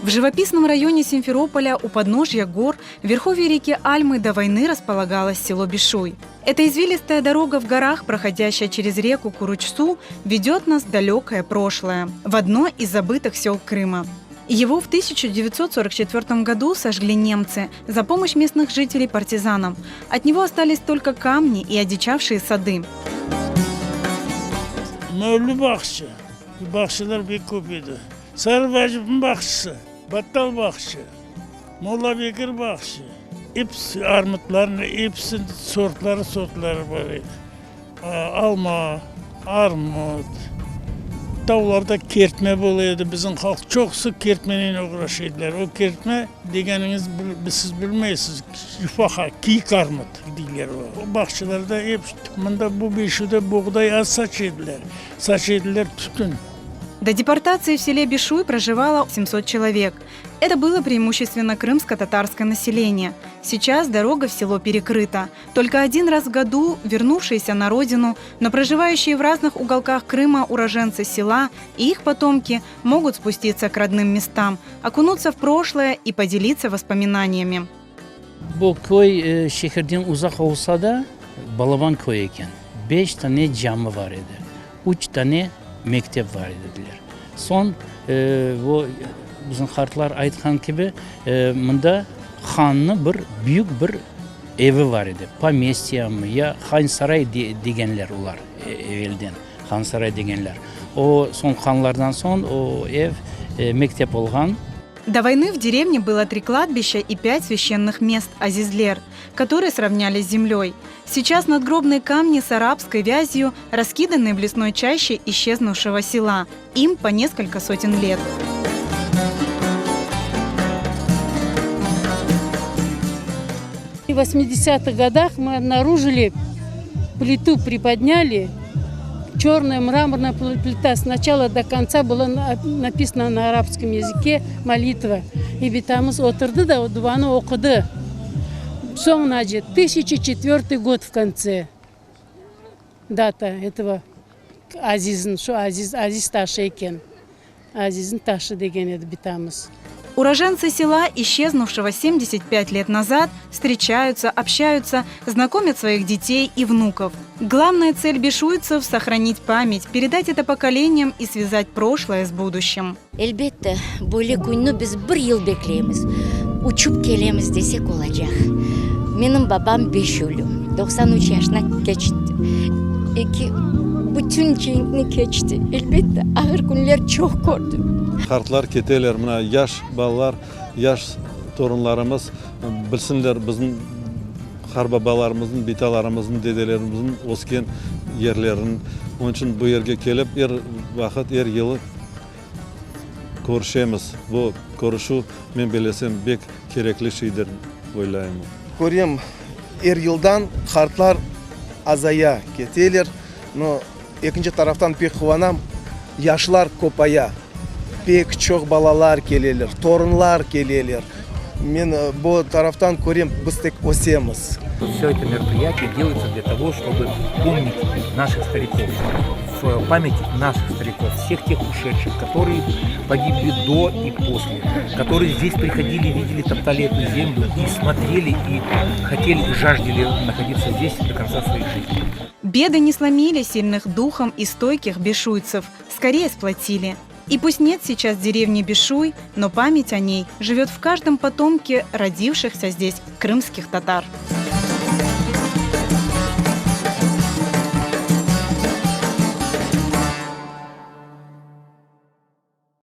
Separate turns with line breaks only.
В живописном районе Симферополя у подножья гор в верховье реки Альмы до войны располагалось село Бишуй. Эта извилистая дорога в горах, проходящая через реку Куручсу, ведет нас в далекое прошлое, в одно из забытых сел Крыма. Его в 1944 году сожгли немцы за помощь местных жителей партизанам. От него остались только камни и одичавшие сады.
Sarıbacım bakışı, battal bakışı, Molla Bekir bakışı. Hepsi armutların hepsinin sortları var. Alma, armut. Dağlarda kertme buluyordu. Bizim halk çok sık kertmeyle uğraşıyordular. O kertme degeniniz siz bilmeysiniz. Yufaha, kiyik armut diyorlar. O bakışlarda hep tıkmında bu beşuda buğday az saçıyordular. Saçıyordular tütün.
До депортации в селе Бишуй проживало 700 человек. Это было преимущественно крымско-татарское население. Сейчас дорога в село перекрыта. Только один раз в году вернувшиеся на родину, но проживающие в разных уголках Крыма уроженцы села и их потомки могут спуститься к родным местам, окунуться в прошлое и поделиться воспоминаниями.
Bu köy şehirden uzak olsa da Balaban köyü ekan. 5 tane cami var idi. 3 tane mektep var dediler. Son bu bizim kartlar aytkan gibi mında hanlı büyük bir evi var idi. Pomestya mı ya Han Saray degenler ular evvelden. Han Saray degenler. O son hanlardan son o ev mektep olgan.
До войны в деревне было 3 кладбища и 5 священных мест азизлер, которые сравнялись с землей. Сейчас надгробные камни с арабской вязью раскиданы в лесной чаще исчезнувшего села. Им по несколько сотен лет.
В 80-х годах мы обнаружили плиту, приподняли. Черная мраморная плита. Сначала до конца была написана на арабском языке молитва. И битамыз отырды да дуаны оқыды. Соңына 1004 год в конце. Дата этого Азизин, что Азиз ташы екен. Азизин ташы деген еді битамыз.
Уроженцы села, исчезнувшего 75 лет назад, встречаются, общаются, знакомят своих детей и внуков. Главная цель бишуйцев – сохранить память, передать это поколениям и связать прошлое с будущим.
Elbette böyle günü biz bir yıl bekleyemiz. Uçup gelemiz desek olacak. Benim babam 5 ölüm. 93 yaşına geçti. Bütün gençlik geçti. Elbette ağır günler çok gördüm.
Kartlar keteler, mına yaş balalar, yaş torunlarımız bilsinler bizim harbabalarımızın, bitalarımızın, dedelerimizin osken yerlerinin. Onun için bu yerge kelip vakit yılı görüşemiz. Bu görüşü men bilesem bek gerekli şeydir oylayım.
Görüyorum yıldan kartlar azaya keteler. No ikinci taraftan pek kıvanam yaşlar kopaya. Pek çok balalar geliyorlar, torunlar geliyorlar. Ben bu taraftan görüyorum biz tek osemiz.
Все это мероприятие делается для того, чтобы помнить наших стариков, в память наших стариков, всех тех ушедших, которые погибли до и после, которые здесь приходили, видели, топтали эту землю и смотрели, и хотели, жаждали находиться здесь до конца своих жизней.
Беды не сломили сильных духом и стойких бишуйцев, скорее сплотили. И пусть нет сейчас деревни Бишуй, но память о ней живет в каждом потомке родившихся здесь крымских татар.